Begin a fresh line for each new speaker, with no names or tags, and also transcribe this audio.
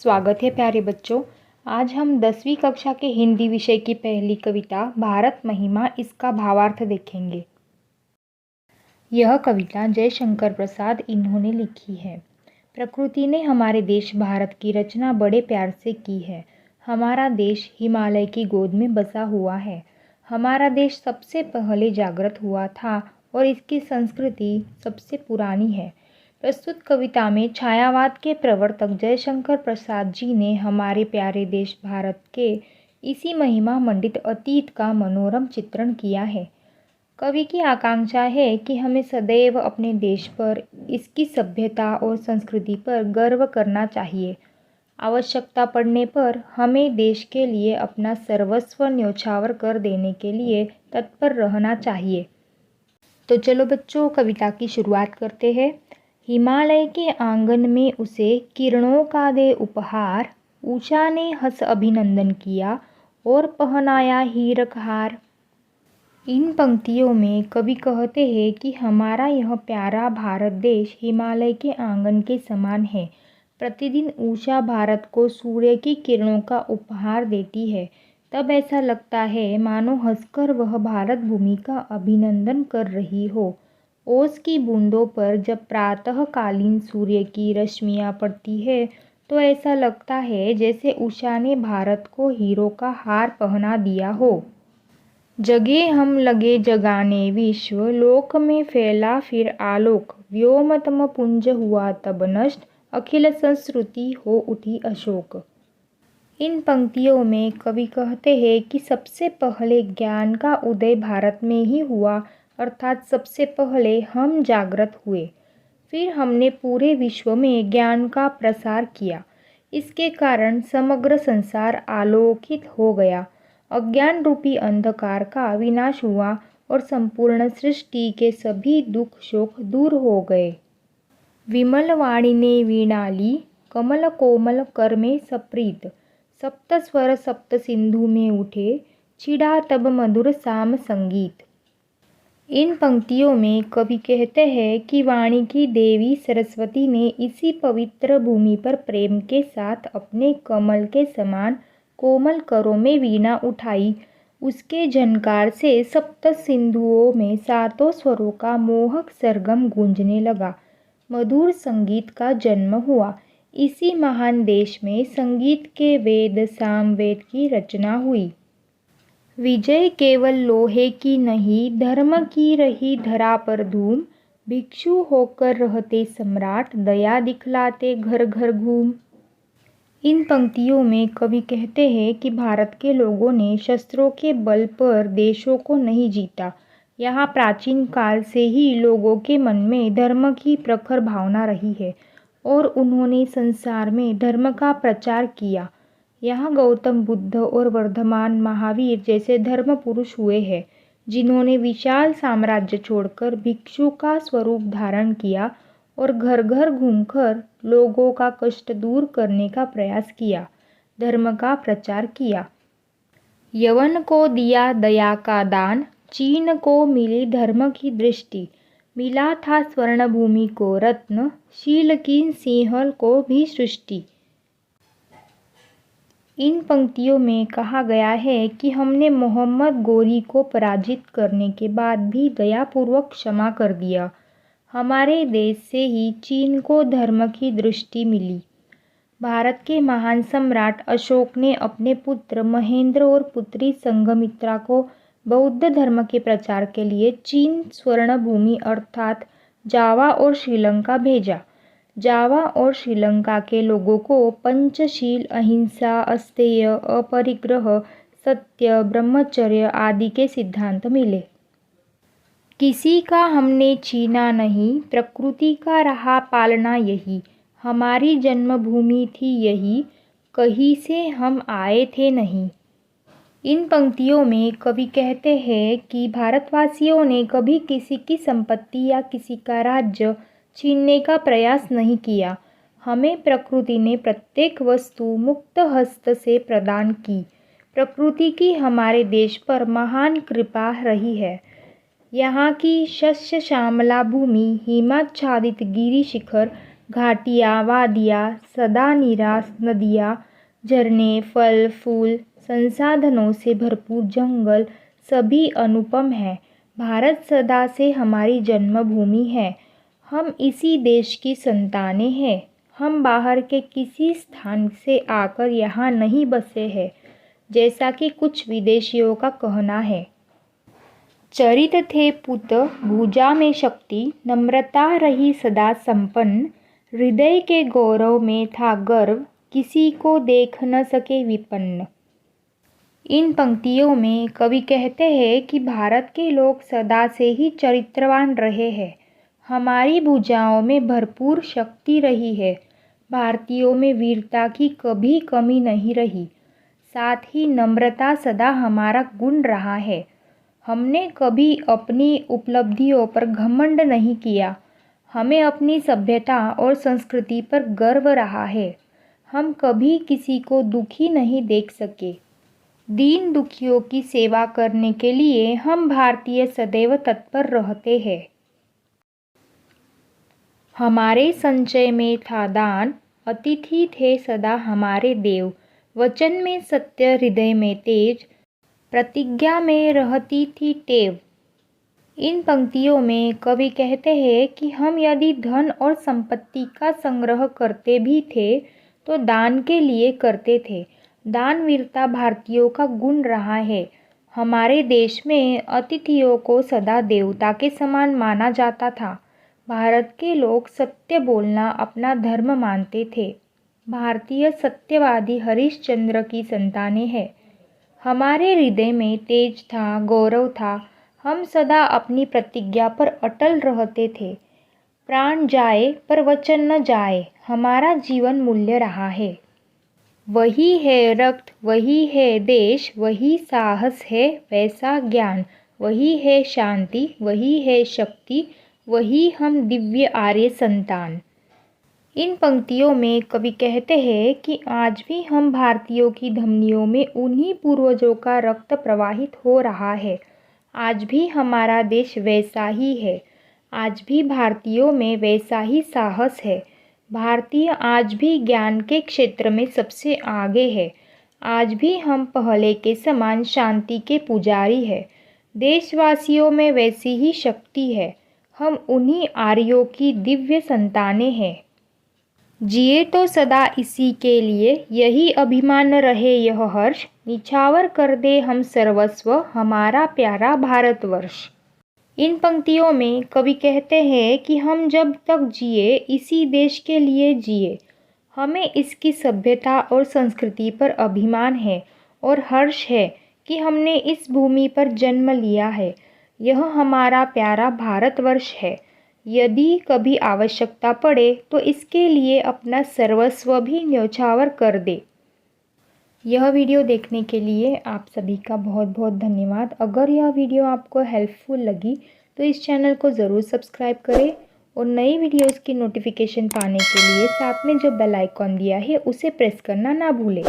स्वागत है प्यारे बच्चों। आज हम 10वीं कक्षा के हिंदी विषय की पहली कविता भारत महिमा इसका भावार्थ देखेंगे। यह कविता जयशंकर प्रसाद इन्होंने लिखी है। प्रकृति ने हमारे देश भारत की रचना बड़े प्यार से की है। हमारा देश हिमालय की गोद में बसा हुआ है। हमारा देश सबसे पहले जागृत हुआ था और इसकी संस्कृति सबसे पुरानी है। प्रस्तुत कविता में छायावाद के प्रवर्तक जयशंकर प्रसाद जी ने हमारे प्यारे देश भारत के इसी महिमा मंडित अतीत का मनोरम चित्रण किया है। कवि की आकांक्षा है कि हमें सदैव अपने देश पर, इसकी सभ्यता और संस्कृति पर गर्व करना चाहिए। आवश्यकता पड़ने पर हमें देश के लिए अपना सर्वस्व न्योछावर कर देने के लिए तत्पर रहना चाहिए। तो चलो बच्चों, कविता की शुरुआत करते हैं। हिमालय के आंगन में उसे किरणों का दे उपहार, ऊषा ने हंस अभिनंदन किया और पहनाया हीरक हार। इन पंक्तियों में कवि कहते हैं कि हमारा यह प्यारा भारत देश हिमालय के आंगन के समान है। प्रतिदिन ऊषा भारत को सूर्य की किरणों का उपहार देती है। तब ऐसा लगता है मानो हंसकर वह भारत भूमि का अभिनंदन कर रही हो। ओस की बूंदों पर जब प्रातःकालीन सूर्य की रश्मियाँ पड़ती है तो ऐसा लगता है जैसे उषा ने भारत को हीरों का हार पहना दिया हो। जगे हम लगे जगाने विश्व, लोक में फैला फिर आलोक, व्योमतम पुंज हुआ तब नष्ट, अखिल संस्कृति हो उठी अशोक। इन पंक्तियों में कवि कहते हैं कि सबसे पहले ज्ञान का उदय भारत में ही हुआ, अर्थात सबसे पहले हम जागृत हुए। फिर हमने पूरे विश्व में ज्ञान का प्रसार किया। इसके कारण समग्र संसार आलोकित हो गया। अज्ञान रूपी अंधकार का विनाश हुआ और संपूर्ण सृष्टि के सभी दुख शोक दूर हो गए। विमल वाणी ने वीणा ली, कमल कोमल कर में सप्रीत, सप्त स्वर सप्त सिंधु में उठे, छिड़ा तब मधुर साम संगीत। इन पंक्तियों में कवि कहते हैं कि वाणी की देवी सरस्वती ने इसी पवित्र भूमि पर प्रेम के साथ अपने कमल के समान कोमल करों में वीणा उठाई। उसके झनकार से सप्त सिंधुओं में सातों स्वरों का मोहक सरगम गूंजने लगा। मधुर संगीत का जन्म हुआ। इसी महान देश में संगीत के वेद सामवेद की रचना हुई। विजय केवल लोहे की नहीं, धर्म की रही धरा पर धूम, भिक्षु होकर रहते सम्राट, दया दिखलाते घर घर घूम। इन पंक्तियों में कवि कहते हैं कि भारत के लोगों ने शस्त्रों के बल पर देशों को नहीं जीता। यहाँ प्राचीन काल से ही लोगों के मन में धर्म की प्रखर भावना रही है और उन्होंने संसार में धर्म का प्रचार किया। यहाँ गौतम बुद्ध और वर्धमान महावीर जैसे धर्म पुरुष हुए हैं, जिन्होंने विशाल साम्राज्य छोड़कर भिक्षु का स्वरूप धारण किया और घर घर घूमकर लोगों का कष्ट दूर करने का प्रयास किया, धर्म का प्रचार किया। यवन को दिया दया का दान, चीन को मिली धर्म की दृष्टि, मिला था स्वर्ण भूमि को रत्न, शील की सिंहल को भी सृष्टि। इन पंक्तियों में कहा गया है कि हमने मोहम्मद गोरी को पराजित करने के बाद भी दयापूर्वक क्षमा कर दिया। हमारे देश से ही चीन को धर्म की दृष्टि मिली। भारत के महान सम्राट अशोक ने अपने पुत्र महेंद्र और पुत्री संघमित्रा को बौद्ध धर्म के प्रचार के लिए चीन स्वर्ण भूमि अर्थात जावा और श्रीलंका भेजा। जावा और श्रीलंका के लोगों को पंचशील, अहिंसा, अस्तेय, अपरिग्रह, सत्य, ब्रह्मचर्य आदि के सिद्धांत मिले। किसी का हमने छीना नहीं, प्रकृति का रहा पालना यही, हमारी जन्मभूमि थी यही, कहीं से हम आए थे नहीं। इन पंक्तियों में कवि कहते हैं कि भारतवासियों ने कभी किसी की संपत्ति या किसी का राज्य छीनने का प्रयास नहीं किया। हमें प्रकृति ने प्रत्येक वस्तु मुक्त हस्त से प्रदान की। प्रकृति की हमारे देश पर महान कृपा रही है। यहाँ की शस्य श्यामला भूमि, हिमाच्छादित गिरि शिखर, घाटियाँ, वादियाँ, सदा निराश नदियाँ, झरने, फल फूल, संसाधनों से भरपूर जंगल सभी अनुपम हैं। भारत सदा से हमारी जन्मभूमि है। हम इसी देश की संतानें हैं। हम बाहर के किसी स्थान से आकर यहाँ नहीं बसे हैं, जैसा कि कुछ विदेशियों का कहना है। चरित थे पुत भुजा में शक्ति, नम्रता रही सदा संपन्न, हृदय के गौरव में था गर्व, किसी को देख न सके विपन्न। इन पंक्तियों में कवि कहते हैं कि भारत के लोग सदा से ही चरित्रवान रहे हैं। हमारी भुजाओं में भरपूर शक्ति रही है। भारतीयों में वीरता की कभी कमी नहीं रही। साथ ही नम्रता सदा हमारा गुण रहा है। हमने कभी अपनी उपलब्धियों पर घमंड नहीं किया। हमें अपनी सभ्यता और संस्कृति पर गर्व रहा है। हम कभी किसी को दुखी नहीं देख सके। दीन दुखियों की सेवा करने के लिए हम भारतीय सदैव तत्पर रहते हैं। हमारे संचय में था दान, अतिथि थे सदा हमारे देव, वचन में सत्य, हृदय में तेज, प्रतिज्ञा में रहती थी टेव। इन पंक्तियों में कवि कहते हैं कि हम यदि धन और संपत्ति का संग्रह करते भी थे तो दान के लिए करते थे। दानवीरता भारतीयों का गुण रहा है। हमारे देश में अतिथियों को सदा देवता के समान माना जाता था। भारत के लोग सत्य बोलना अपना धर्म मानते थे। भारतीय सत्यवादी हरिश्चंद्र की संतानें हैं। हमारे हृदय में तेज था, गौरव था। हम सदा अपनी प्रतिज्ञा पर अटल रहते थे। प्राण जाए पर वचन न जाए, हमारा जीवन मूल्य रहा है। वही है रक्त, वही है देश, वही साहस है वैसा ज्ञान, वही है शांति, वही है शक्ति, वही हम दिव्य आर्य संतान। इन पंक्तियों में कवि कहते हैं कि आज भी हम भारतीयों की धमनियों में उन्हीं पूर्वजों का रक्त प्रवाहित हो रहा है। आज भी हमारा देश वैसा ही है। आज भी भारतीयों में वैसा ही साहस है। भारतीय आज भी ज्ञान के क्षेत्र में सबसे आगे है। आज भी हम पहले के समान शांति के पुजारी हैं। देशवासियों में वैसी ही शक्ति है। हम उन्हीं आर्यों की दिव्य संतानें हैं। जिए तो सदा इसी के लिए, यही अभिमान रहे यह हर्ष, निछावर कर दे हम सर्वस्व हमारा प्यारा भारतवर्ष। इन पंक्तियों में कवि कहते हैं कि हम जब तक जिए इसी देश के लिए जिए। हमें इसकी सभ्यता और संस्कृति पर अभिमान है और हर्ष है कि हमने इस भूमि पर जन्म लिया है। यह हमारा प्यारा भारतवर्ष है। यदि कभी आवश्यकता पड़े तो इसके लिए अपना सर्वस्व भी न्यौछावर कर दे। यह वीडियो देखने के लिए आप सभी का बहुत बहुत धन्यवाद। अगर यह वीडियो आपको हेल्पफुल लगी तो इस चैनल को ज़रूर सब्सक्राइब करें और नई वीडियोस की नोटिफिकेशन पाने के लिए साथ में जो बेल आइकॉन दिया है उसे प्रेस करना ना भूलें।